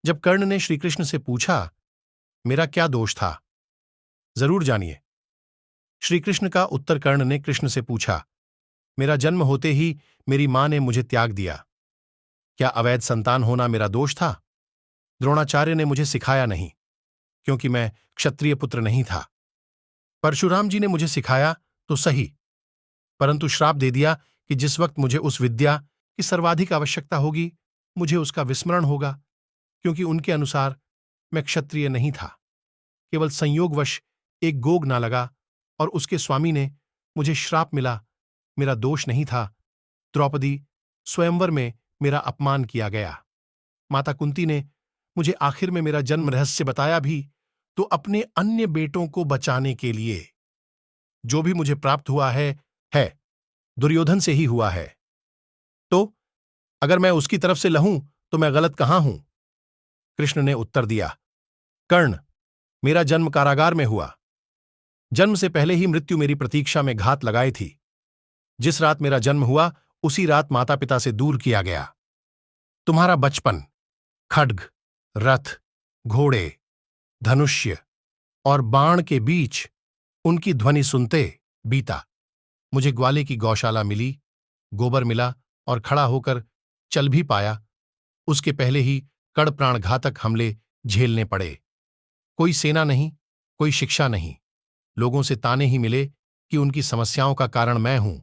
जब कर्ण ने श्रीकृष्ण से पूछा, मेरा क्या दोष था, जरूर जानिए। श्रीकृष्ण का उत्तर कर्ण ने कृष्ण से पूछा, मेरा जन्म होते ही मेरी मां ने मुझे त्याग दिया। क्या अवैध संतान होना मेरा दोष था? द्रोणाचार्य ने मुझे सिखाया नहीं, क्योंकि मैं क्षत्रिय पुत्र नहीं था। परशुराम जी ने मुझे सिखाया तो सही, परंतु श्राप दे दिया कि जिस वक्त मुझे उस विद्या की सर्वाधिक आवश्यकता होगी, मुझे उसका विस्मरण होगा, क्योंकि उनके अनुसार मैं क्षत्रिय नहीं था। केवल संयोगवश एक गोग ना लगा और उसके स्वामी ने मुझे श्राप मिला। मेरा दोष नहीं था। द्रौपदी स्वयंवर में मेरा अपमान किया गया। माता कुंती ने मुझे आखिर में मेरा जन्म रहस्य बताया भी, तो अपने अन्य बेटों को बचाने के लिए। जो भी मुझे प्राप्त हुआ है दुर्योधन से ही हुआ है। तो अगर मैं उसकी तरफ से लहूं तो मैं गलत कहां हूं? कृष्ण ने उत्तर दिया, कर्ण, मेरा जन्म कारागार में हुआ। जन्म से पहले ही मृत्यु मेरी प्रतीक्षा में घात लगाई थी। जिस रात मेरा जन्म हुआ उसी रात माता पिता से दूर किया गया। तुम्हारा बचपन खड्ग, रथ, घोड़े, धनुष्य और बाण के बीच उनकी ध्वनि सुनते बीता। मुझे ग्वाले की गौशाला मिली, गोबर मिला और खड़ा होकर चल भी पाया। उसके पहले ही कड़प्राण घातक हमले झेलने पड़े। कोई सेना नहीं, कोई शिक्षा नहीं। लोगों से ताने ही मिले कि उनकी समस्याओं का कारण मैं हूं।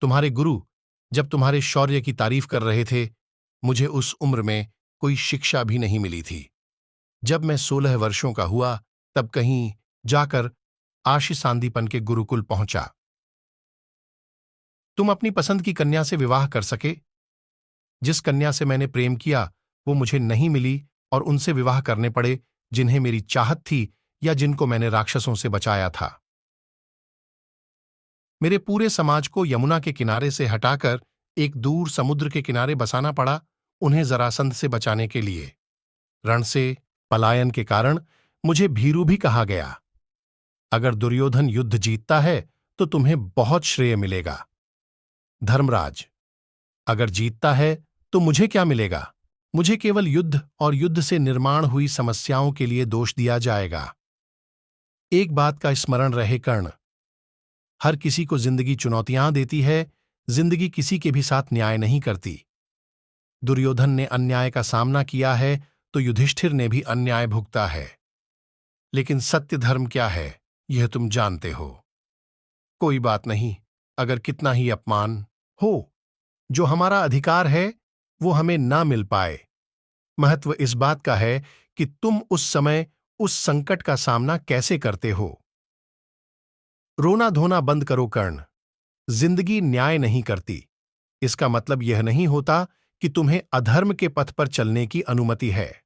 तुम्हारे गुरु जब तुम्हारे शौर्य की तारीफ कर रहे थे, मुझे उस उम्र में कोई शिक्षा भी नहीं मिली थी। जब मैं 16 वर्षों का हुआ तब कहीं जाकर आशीसांदीपन के गुरुकुल पहुंचा। तुम अपनी पसंद की कन्या से विवाह कर सके। जिस कन्या से मैंने प्रेम किया वो मुझे नहीं मिली और उनसे विवाह करने पड़े जिन्हें मेरी चाहत थी या जिनको मैंने राक्षसों से बचाया था। मेरे पूरे समाज को यमुना के किनारे से हटाकर एक दूर समुद्र के किनारे बसाना पड़ा, उन्हें जरासंध से बचाने के लिए। रण से पलायन के कारण मुझे भीरू भी कहा गया। अगर दुर्योधन युद्ध जीतता है तो तुम्हें बहुत श्रेय मिलेगा। धर्मराज, अगर जीतता है तो मुझे क्या मिलेगा? मुझे केवल युद्ध और युद्ध से निर्माण हुई समस्याओं के लिए दोष दिया जाएगा। एक बात का स्मरण रहे कर्ण, हर किसी को जिंदगी चुनौतियां देती है, जिंदगी किसी के भी साथ न्याय नहीं करती। दुर्योधन ने अन्याय का सामना किया है तो युधिष्ठिर ने भी अन्याय भुगता है। लेकिन सत्य धर्म क्या है यह तुम जानते हो। कोई बात नहीं, अगर कितना ही अपमान हो, जो हमारा अधिकार है वो हमें ना मिल पाए। महत्व इस बात का है कि तुम उस समय उस संकट का सामना कैसे करते हो। रोना धोना बंद करो कर्ण। जिंदगी न्याय नहीं करती। इसका मतलब यह नहीं होता कि तुम्हें अधर्म के पथ पर चलने की अनुमति है।